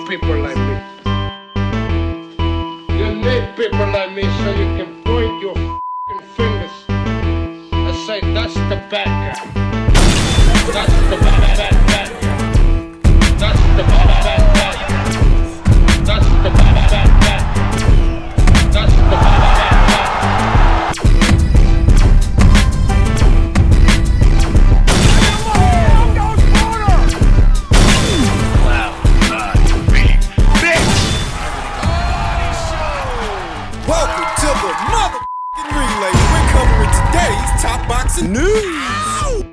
people like me. You need people like me so you can point your f***ing fingers and say, that's the bad guy. That's the bad guy. That's the bad guy. That's the bad guy. That's the bad guy. News.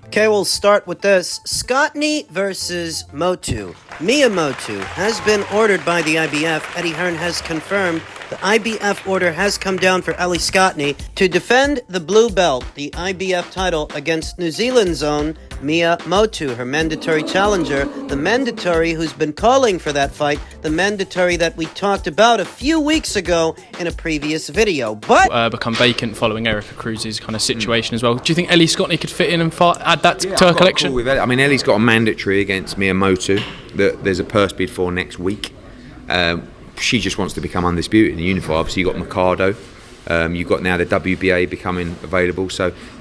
Okay, we'll start with this. Scotney versus Motu. Mia Motu has been ordered by the IBF. Eddie Hearn has confirmed the IBF order has come down for Ellie Scotney to defend the blue belt, the IBF title, against New Zealand's own Mia Motu, her mandatory challenger, the mandatory who's been calling for that fight, the mandatory that we talked about a few weeks ago in a previous video. But become vacant following Erica Cruz's kind of situation as well. Do you think Ellie Scotney could fit in and add that to her collection? I mean, Ellie's got a mandatory against Mia Motu that there's a purse bid for next week. She just wants to become undisputed in the unified. Obviously, you've got Mercado. You've got now the WBA becoming available.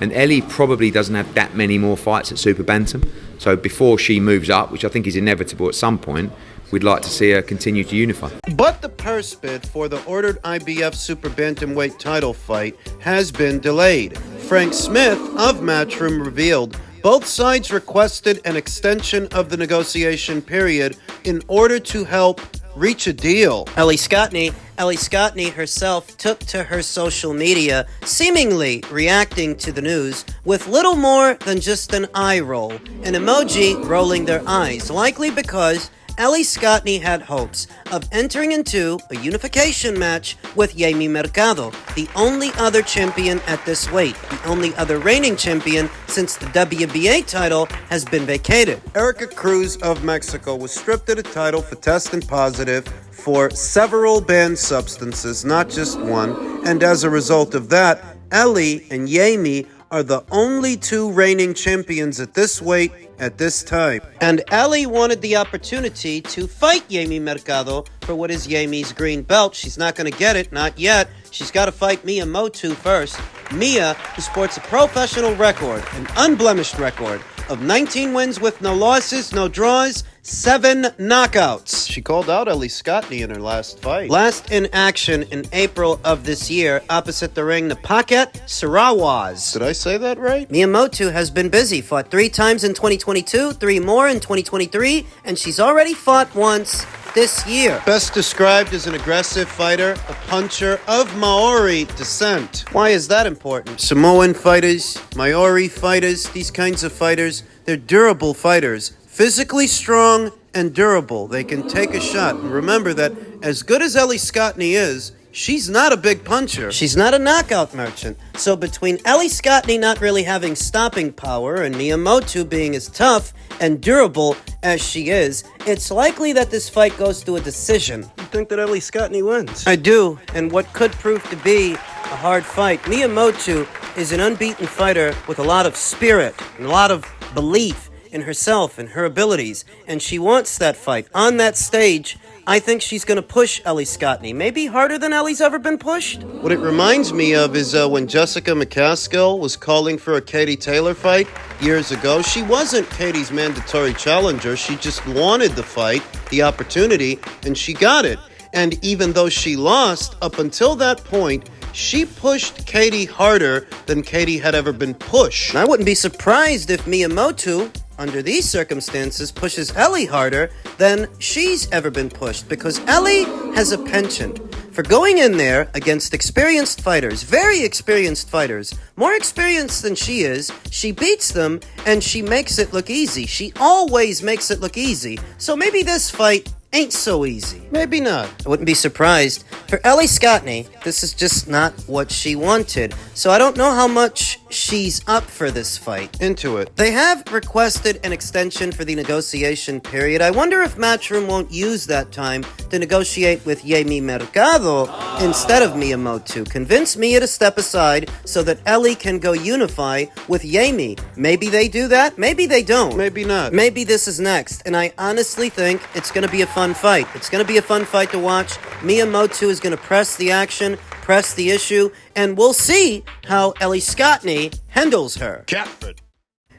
And Ellie probably doesn't have that many more fights at Super Bantam. So before she moves up, which I think is inevitable at some point, we'd like to see her continue to unify. But the purse bid for the ordered IBF Super Bantamweight title fight has been delayed. Frank Smith of Matchroom revealed both sides requested an extension of the negotiation period in order to help reach a deal. Ellie Scotney herself took to her social media, seemingly reacting to the news with little more than just an eye roll, an emoji rolling their eyes, likely because Ellie Scotney had hopes of entering into a unification match with Mayweather Mercado, the only other champion at this weight, the only other reigning champion since the WBA title has been vacated. Erica Cruz of Mexico was stripped of the title for testing positive for several banned substances, not just one, and as a result of that, Ellie and Yami are the only two reigning champions at this weight at this time. And Ellie wanted the opportunity to fight Mayweather Mercado for what is Yami's green belt. She's not going to get it, not yet. She's got to fight Mia Motu first. Mia, who sports a professional record, an unblemished record, of 19 wins with no losses, no draws, 7 knockouts. She called out Ellie Scotney in her last fight. Last in action in April of this year, opposite the ring, the Paquet Sarawaz. Did I say that right? Mia Motu has been busy, fought 3 times in 2022, 3 more in 2023, and she's already fought once this year. Best described as an aggressive fighter, a puncher of Maori descent. Why is that important? Samoan fighters, Maori fighters, these kinds of fighters, they're durable fighters. Physically strong and durable. They can take a shot. And remember that as good as Ellie Scotney is, she's not a big puncher. She's not a knockout merchant. So between Ellie Scotney not really having stopping power and Mia Motu being as tough and durable as she is, it's likely that this fight goes to a decision. You think that Ellie Scotney wins? I do, and what could prove to be a hard fight. Mia Motu is an unbeaten fighter with a lot of spirit and a lot of belief in herself and her abilities, and she wants that fight. On that stage, I think she's going to push Ellie Scotney, maybe harder than Ellie's ever been pushed. What it reminds me of is when Jessica McCaskill was calling for a Katie Taylor fight years ago. She wasn't Katie's mandatory challenger. She just wanted the fight, the opportunity, and she got it. And even though she lost, up until that point, she pushed Katie harder than Katie had ever been pushed. And I wouldn't be surprised if Mia Motu, under these circumstances, pushes Ellie harder than she's ever been pushed, because Ellie has a penchant for going in there against experienced fighters, very experienced fighters, more experienced than she is. She beats them and she makes it look easy. She always makes it look easy. So maybe this fight ain't so easy. Maybe not. I wouldn't be surprised. For Ellie Scotney, this is just not what she wanted. So I don't know how much she's up for this fight. Into it. They have requested an extension for the negotiation period. I wonder if Matchroom won't use that time to negotiate with Mercado instead of Motu. Convince Mia to step aside so that Ellie can go unify with Yami. Maybe they do that, maybe they don't. Maybe not. Maybe this is next, and I honestly think it's going to be a fun fight. It's going to be a fun fight to watch. Motu is going to press the action, press the issue, and we'll see how Ellie Scotney handles her. Catford.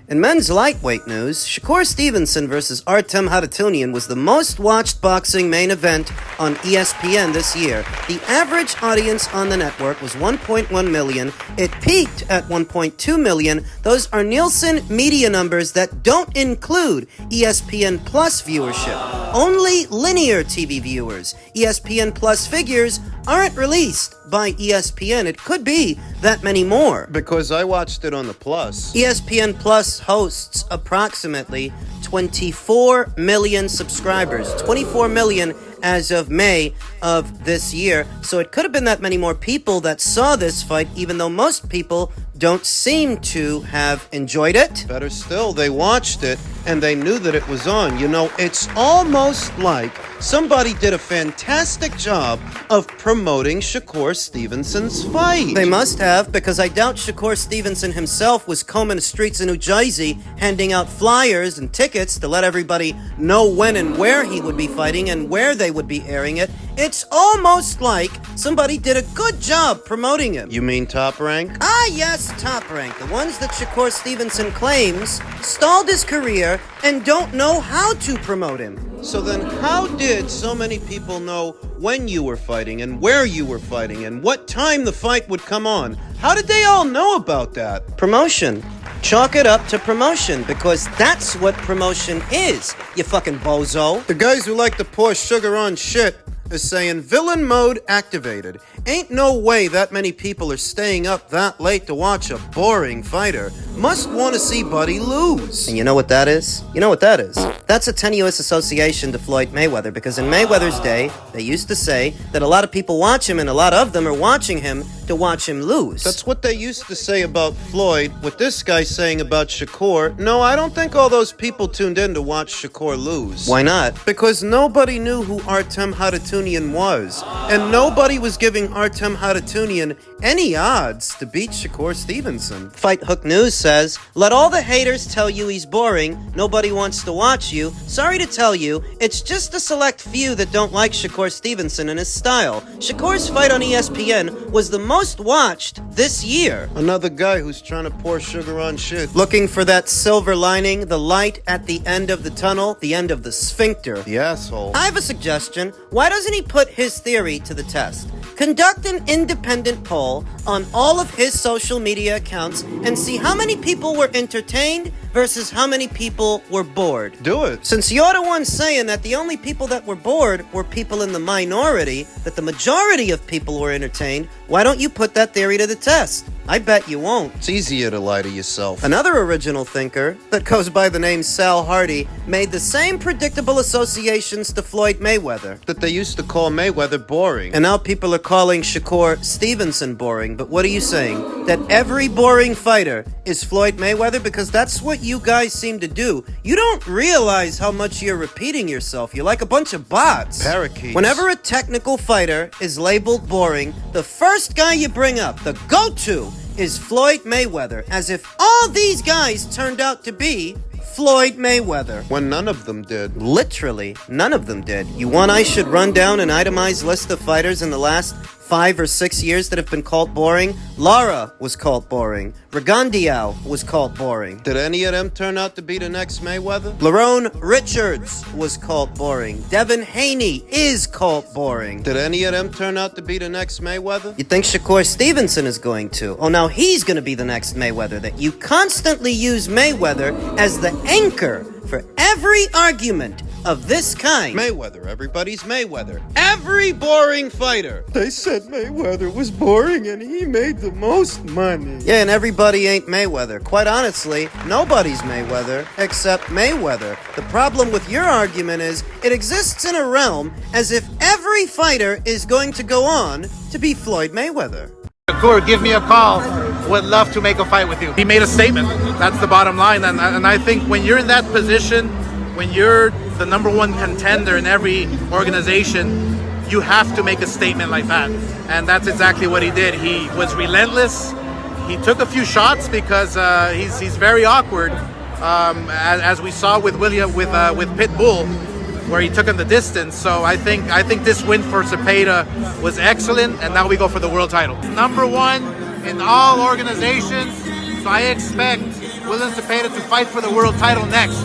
In men's lightweight news, Shakur Stevenson versus Artem Haratunian was the most watched boxing main event on ESPN this year. The average audience on the network was 1.1 million. It peaked at 1.2 million. Those are Nielsen media numbers that don't include ESPN Plus viewership. Only linear TV viewers. ESPN Plus figures aren't released by ESPN. It could be that many more. Because I watched it on the Plus. ESPN Plus hosts approximately 24 million subscribers. 24 million as of May of this year. So it could have been that many more people that saw this fight, even though most people don't seem to have enjoyed it. Better still, they watched it and they knew that it was on. You know, it's almost like somebody did a fantastic job of promoting Shakur Stevenson's fight. They must have, because I doubt Shakur Stevenson himself was combing the streets of New Jersey, handing out flyers and tickets to let everybody know when and where he would be fighting and where they would be airing it. It's almost like somebody did a good job promoting him. You mean Top Rank? Ah, yes, Top Rank. The ones that Shakur Stevenson claims stalled his career and don't know how to promote him. So then how did so many people know when you were fighting and where you were fighting and what time the fight would come on? How did they all know about that? Promotion. Chalk it up to promotion, because that's what promotion is, you fucking bozo. The guys who like to pour sugar on shit is saying villain mode activated. Ain't no way that many people are staying up that late to watch a boring fighter. Must want to see Buddy lose. And you know what that is? You know what that is? That's a tenuous association to Floyd Mayweather, because in Mayweather's day, they used to say that a lot of people watch him and a lot of them are watching him to watch him lose. That's what they used to say about Floyd. What this guy's saying about Shakur, no, I don't think all those people tuned in to watch Shakur lose. Why not? Because nobody knew who Artem Haratunian was, and nobody was giving Artem Haratunian any odds to beat Shakur Stevenson. Fight Hook News says, let all the haters tell you he's boring, nobody wants to watch you. Sorry to tell you, it's just a select few that don't like Shakur Stevenson and his style. Shakur's fight on ESPN was the most watched this year. Another guy who's trying to pour sugar on shit. Looking for that silver lining, the light at the end of the tunnel, the end of the sphincter. The asshole. I have a suggestion. Why doesn't he put his theory to the test? Conduct an independent poll on all of his social media accounts and see how many people were entertained versus how many people were bored. Do it. Since you're the one saying that the only people that were bored were people in the minority, that the majority of people were entertained, why don't you put that theory to the test? I bet you won't. It's easier to lie to yourself. Another original thinker that goes by the name Sal Hardy made the same predictable associations to Floyd Mayweather that they used to call Mayweather boring. And now people are calling Shakur Stevenson boring. But what are you saying? That every boring fighter is Floyd Mayweather? Because that's what you guys seem to do. You don't realize how much you're repeating yourself. You're like a bunch of bots. Parakeets. Whenever a technical fighter is labeled boring, the first guy you bring up, the go-to, is Floyd Mayweather, as if all these guys turned out to be Floyd Mayweather. When none of them did. Literally, none of them did. You want I should run down an itemized list of fighters in the last 5 or 6 years that have been called boring? Lara was called boring. Ragondiao was called boring. Did any of them turn out to be the next Mayweather? Lerone Richards was called boring. Devin Haney is called boring. Did any of them turn out to be the next Mayweather? You think Shakur Stevenson is going to? Oh, now he's going to be the next Mayweather. That you constantly use Mayweather as the anchor for every argument of this kind. Mayweather, everybody's Mayweather. Every boring fighter. They said Mayweather was boring and he made the most money. Yeah, and everybody ain't Mayweather. Quite honestly, nobody's Mayweather except Mayweather. The problem with your argument is it exists in a realm as if every fighter is going to go on to be Floyd Mayweather. Shakur, give me a call. Would love to make a fight with you. He made a statement. That's the bottom line. And I think when you're in that position, when you're the number one contender in every organization, you have to make a statement like that. And that's exactly what he did. He was relentless. He took a few shots because he's very awkward, as we saw with Pitbull, where he took him the distance. So I think this win for Zepeda was excellent, and now we go for the world title. Number one in all organizations, so I expect William Zepeda to fight for the world title next.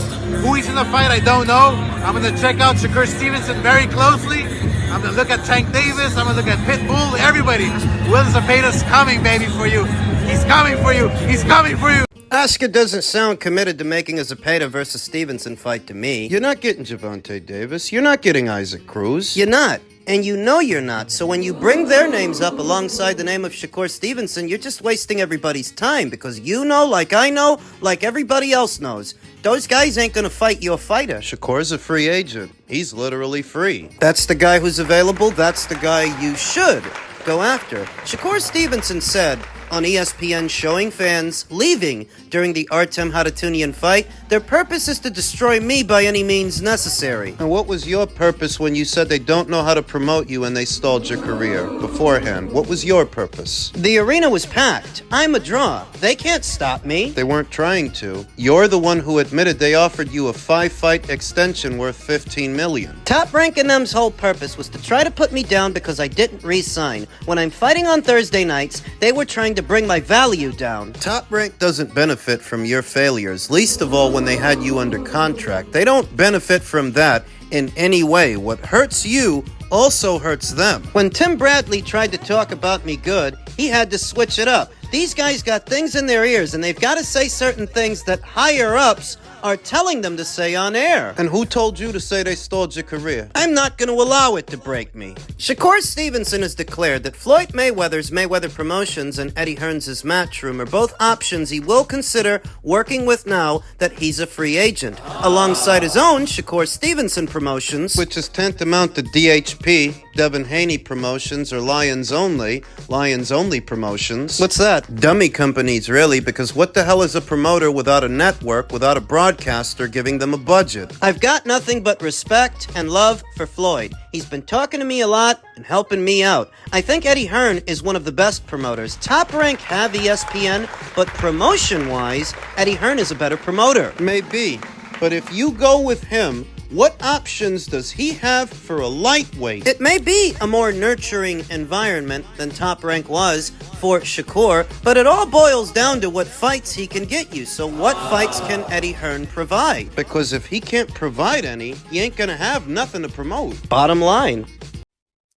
Who he's gonna fight, I don't know. I'm gonna check out Shakur Stevenson very closely. I'm gonna look at Tank Davis. I'm gonna look at Pitbull. Everybody, William Zepeda's coming, baby, for you. He's coming for you. He's coming for you. Oscar doesn't sound committed to making a Zepeda versus Stevenson fight to me. You're not getting Gervonta Davis. You're not getting Isaac Cruz. You're not. And you know you're not. So when you bring their names up alongside the name of Shakur Stevenson, you're just wasting everybody's time because you know, like I know, like everybody else knows, those guys ain't gonna fight your fighter. Shakur's a free agent. He's literally free. That's the guy who's available. That's the guy you should go after. Shakur Stevenson said on ESPN showing fans leaving during the Artem Haratunian fight, their purpose is to destroy me by any means necessary. And what was your purpose when you said they don't know how to promote you and they stalled your career beforehand? What was your purpose? The arena was packed. I'm a draw. They can't stop me. They weren't trying to. You're the one who admitted they offered you a 5-fight extension worth $15 million. Top Rank and them's whole purpose was to try to put me down because I didn't re-sign. When I'm fighting on Thursday nights, they were trying to bring my value down. Top Rank doesn't benefit from your failures, least of all when they had you under contract. They don't benefit from that in any way. What hurts you also hurts them. When Tim Bradley tried to talk about me good, he had to switch it up. These guys got things in their ears, and they've got to say certain things that higher-ups are telling them to say on air. And who told you to say they stalled your career? I'm not going to allow it to break me. Shakur Stevenson has declared that Floyd Mayweather's Mayweather Promotions and Eddie Hearns' Matchroom are both options he will consider working with now that he's a free agent, alongside his own Shakur Stevenson Promotions, which is tantamount to DHP, Devin Haney Promotions, or Lions Only Promotions. What's that? Dummy companies, really, because what the hell is a promoter without a network, without a broadcaster giving them a budget? I've got nothing but respect and love for Floyd. He's been talking to me a lot and helping me out. I think Eddie Hearn is one of the best promoters. Top Rank have ESPN, but promotion-wise, Eddie Hearn is a better promoter. Maybe, but if you go with him, what options does he have for a lightweight? It may be a more nurturing environment than Top Rank was for Shakur, but it all boils down to what fights he can get you. So what fights can Eddie Hearn provide? Because if he can't provide any, he ain't gonna have nothing to promote. Bottom line.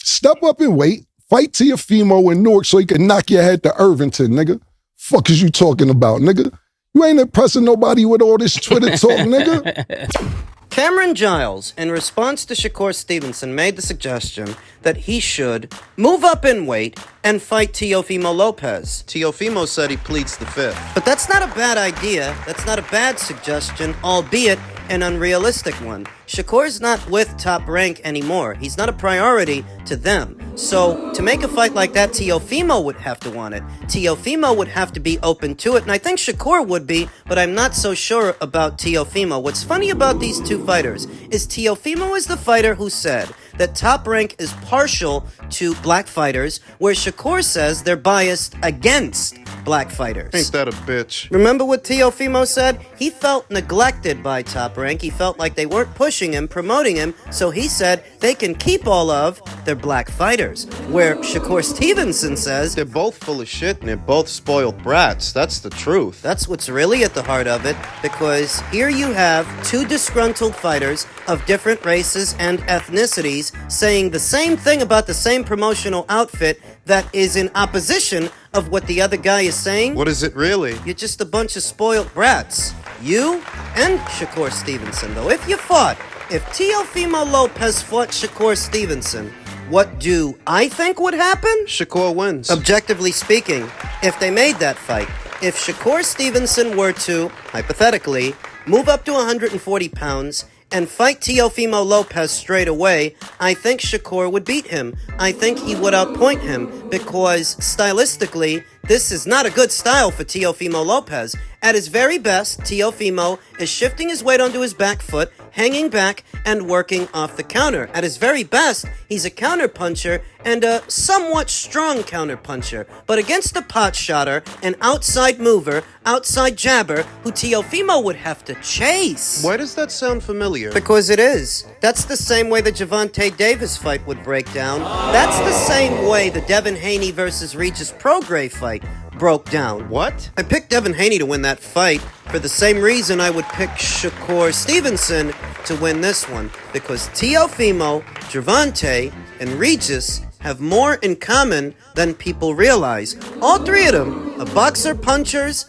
Step up and wait. Fight Teofimo in Newark so he can knock your head to Irvington, nigga. Fuck is you talking about, nigga? You ain't impressing nobody with all this Twitter talk, nigga. Cameron Giles, in response to Shakur Stevenson, made the suggestion that he should move up in weight and fight Teofimo Lopez. Teofimo said he pleads the fifth. But that's not a bad idea. That's not a bad suggestion, albeit an unrealistic one. Shakur's not with Top Rank anymore. He's not a priority to them. So, to make a fight like that, Teofimo would have to want it. Teofimo would have to be open to it, and I think Shakur would be, but I'm not so sure about Teofimo. What's funny about these two fighters is Teofimo is the fighter who said that Top Rank is partial to black fighters, where Shakur says they're biased against black fighters. Ain't that a bitch? Remember what Teofimo said? He felt neglected by Top Rank. He felt like they weren't pushing him, promoting him, so he said they can keep all of their black fighters. Where Shakur Stevenson says They're both full of shit and they're both spoiled brats. That's the truth. that's what's really at the heart of it, because here you have two disgruntled fighters of different races and ethnicities saying the same thing about the same promotional outfit that is in opposition of what the other guy is saying. What is it really? You're just a bunch of spoiled brats. You and Shakur Stevenson, though. If Teofimo Lopez fought Shakur Stevenson, what do I think would happen? Shakur wins. Objectively speaking, if they made that fight, if Shakur Stevenson were to, hypothetically, move up to 140 pounds and fight Teofimo Lopez straight away, I think Shakur would beat him. I think he would outpoint him because stylistically, this is not a good style for Teofimo Lopez. At his very best, Teofimo is shifting his weight onto his back foot, hanging back, and working off the counter. At his very best, he's a counterpuncher and a somewhat strong counterpuncher. But against a pot shotter, an outside mover, outside jabber, who Teofimo would have to chase. Why does that sound familiar? Because it is. That's the same way the Gervonta Davis fight would break down. That's the same way the Devin Haney versus Regis Prograis fight broke down. What? I picked Devin Haney to win that fight for the same reason I would pick Shakur Stevenson to win this one. Because Teofimo, Gervonta, and Regis have more in common than people realize. All three of them are boxer punchers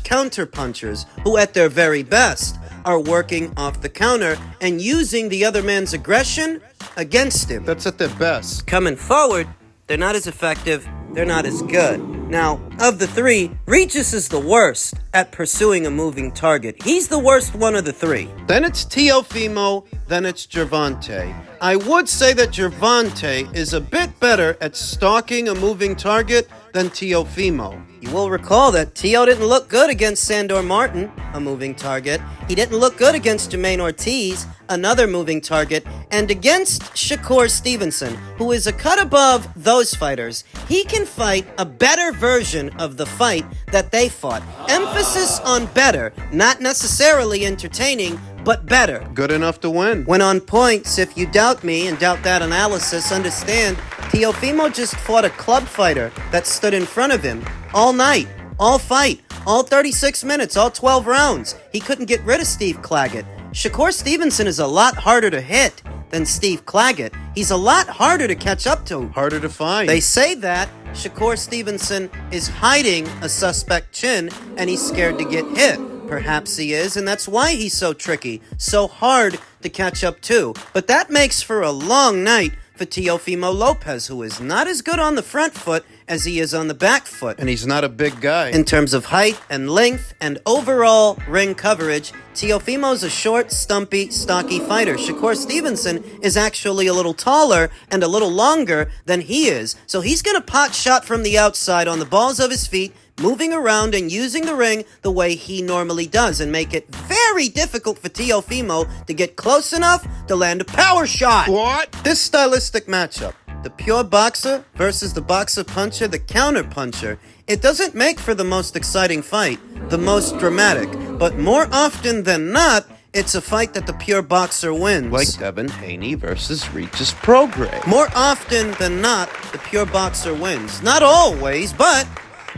/ counter punchers who at their very best are working off the counter and using the other man's aggression against him. That's at their best. Coming forward, they're not as effective, they're not as good. Now, of the three, Regis is the worst at pursuing a moving target. He's the worst one of the three. Then it's Teofimo, then it's Gervonta. I would say that Gervonta is a bit better at stalking a moving target than Teofimo. You will recall that Teo didn't look good against Sandor Martin, a moving target. He didn't look good against Jermaine Ortiz, another moving target. And against Shakur Stevenson, who is a cut above those fighters, he can fight a better version of the fight that they fought. Emphasis on better, not necessarily entertaining, but better. Good enough to win. When on points, if you doubt me and doubt that analysis, understand Teofimo just fought a club fighter that stood in front of him all night, all fight, all 36 minutes, all 12 rounds. He couldn't get rid of Steve Claggett. Shakur Stevenson is a lot harder to hit than Steve Claggett. He's a lot harder to catch up to. Harder to find. They say that Shakur Stevenson is hiding a suspect chin and he's scared to get hit. Perhaps he is, and that's why he's so tricky, so hard to catch up to. But that makes for a long night for Teofimo Lopez, who is not as good on the front foot as he is on the back foot. And he's not a big guy. In terms of height and length and overall ring coverage, Teofimo's a short, stumpy, stocky fighter. Shakur Stevenson is actually a little taller and a little longer than he is. So he's going to pot shot from the outside on the balls of his feet, moving around and using the ring the way he normally does, and make it very difficult for Teofimo to get close enough to land a power shot. What? This stylistic matchup, the pure boxer versus the boxer puncher, the counter puncher, it doesn't make for the most exciting fight, the most dramatic, but more often than not, it's a fight that the pure boxer wins. Like Devin Haney versus Regis Prograis. More often than not, the pure boxer wins. Not always, but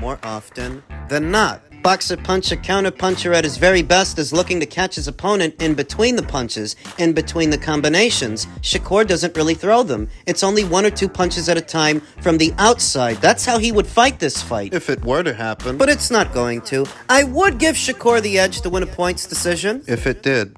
more often than not. Boxer puncher, counter puncher at his very best is looking to catch his opponent in between the punches, in between the combinations. Shakur doesn't really throw them. It's only 1 or 2 punches at a time from the outside. That's how he would fight this fight. If it were to happen. But it's not going to. I would give Shakur the edge to win a points decision. If it did.